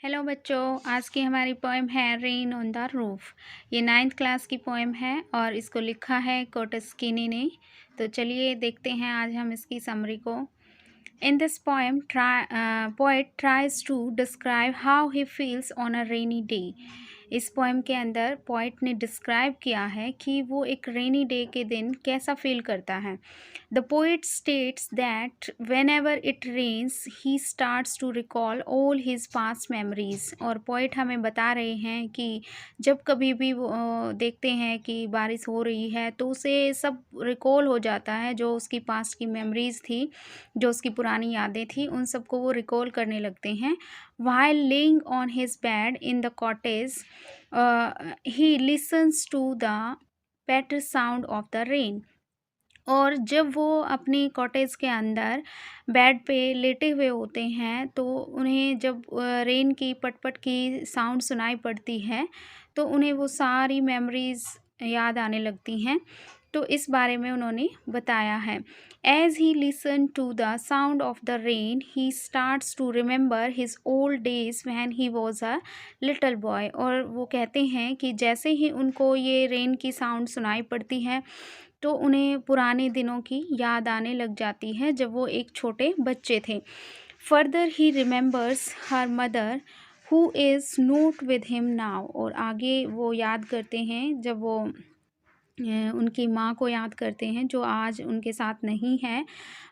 Hello बच्चों, आज की हमारी पोएम है रेन ऑन द रूफ। ये 9th क्लास की पोएम है और इसको लिखा है कर्टिस किनी ने। तो चलिए देखते हैं आज हम इसकी समरी को। In this poem, poet tries to describe how he feels on a rainy day. इस पोएम के अंदर पोइट ने डिस्क्राइब किया है कि वो एक रेनी डे के दिन कैसा फील करता है। The poet states that whenever it rains he starts to recall all his past memories. और पोइट हमें बता रहे हैं कि जब कभी भी वो देखते हैं कि बारिश हो रही है तो उसे सब रिकॉल हो जाता है, जो उसकी पास्ट की मेमोरीज थी, जो उसकी पुरानी यादें थी, उन सबको वो रिकॉल करने लगते हैं। While laying on his bed in the cottage, he listens to the patter sound of the rain. और जब वो अपनी कॉटेज के अंदर बेड पे लेटे हुए होते हैं तो उन्हें जब रेन की पट-पट की साउंड सुनाई पड़ती है तो उन्हें वो सारी मेमोरीज़ याद आने लगती हैं। तो इस बारे में उन्होंने बताया है। As he listen to the sound of the rain he starts to remember his old days when he was a little boy. और वो कहते हैं कि जैसे ही उनको ये रेन की साउंड सुनाई पड़ती है तो उन्हें पुराने दिनों की याद आने लग जाती है जब वो एक छोटे बच्चे थे। Further he remembers her mother who is not with him now. और आगे वो याद करते हैं जब वो उनकी माँ को याद करते हैं जो आज उनके साथ नहीं है।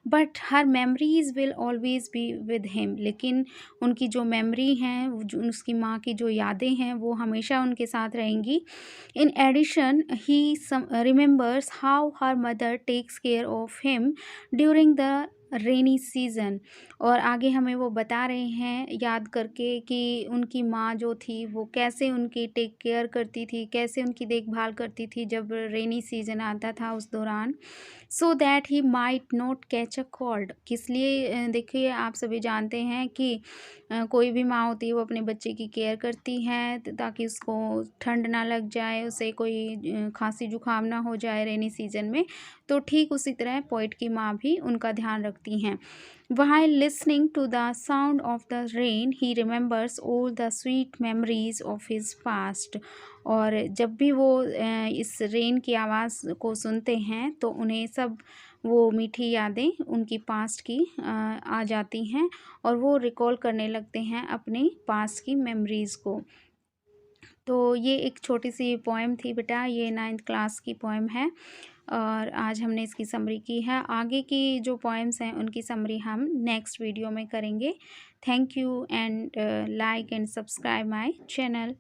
But her memories will always be with him. लेकिन उनकी जो मेमोरी हैं, जो उसकी माँ की जो यादें हैं, वो हमेशा उनके साथ रहेंगी। In addition he remembers how her mother takes care of him during the rainy season. और आगे हमें वो बता रहे हैं याद करके कि उनकी माँ जो थी वो कैसे उनकी टेक केयर करती थी, कैसे उनकी देखभाल करती थी जब रेनी सीज़न आता था उस दौरान। So that he might not catch a cold. किस लिए? देखिए, आप सभी जानते हैं कि कोई भी माँ होती है वो अपने बच्चे की केयर करती है ताकि उसको ठंड ना लग जाए, उसे कोई खांसी जुकाम ना हो जाए रेनी सीज़न में। तो ठीक उसी तरह पोइट की माँ भी उनका ध्यान रखती हैं। While listening to the sound of the rain, he remembers all the sweet memories of his past. और जब भी वो इस रेन की आवाज़ को सुनते हैं तो उन्हें सब वो मीठी यादें उनकी पास्ट की आ जाती हैं और वो रिकॉल करने लगते हैं अपने पास्ट की मेमोरीज़ को। तो ये एक छोटी सी पोएम थी बेटा, ये 9th क्लास की पोएम है और आज हमने इसकी समरी की है। आगे की जो पोएम्स हैं उनकी समरी हम नेक्स्ट वीडियो में करेंगे। Thank you and like and subscribe my channel.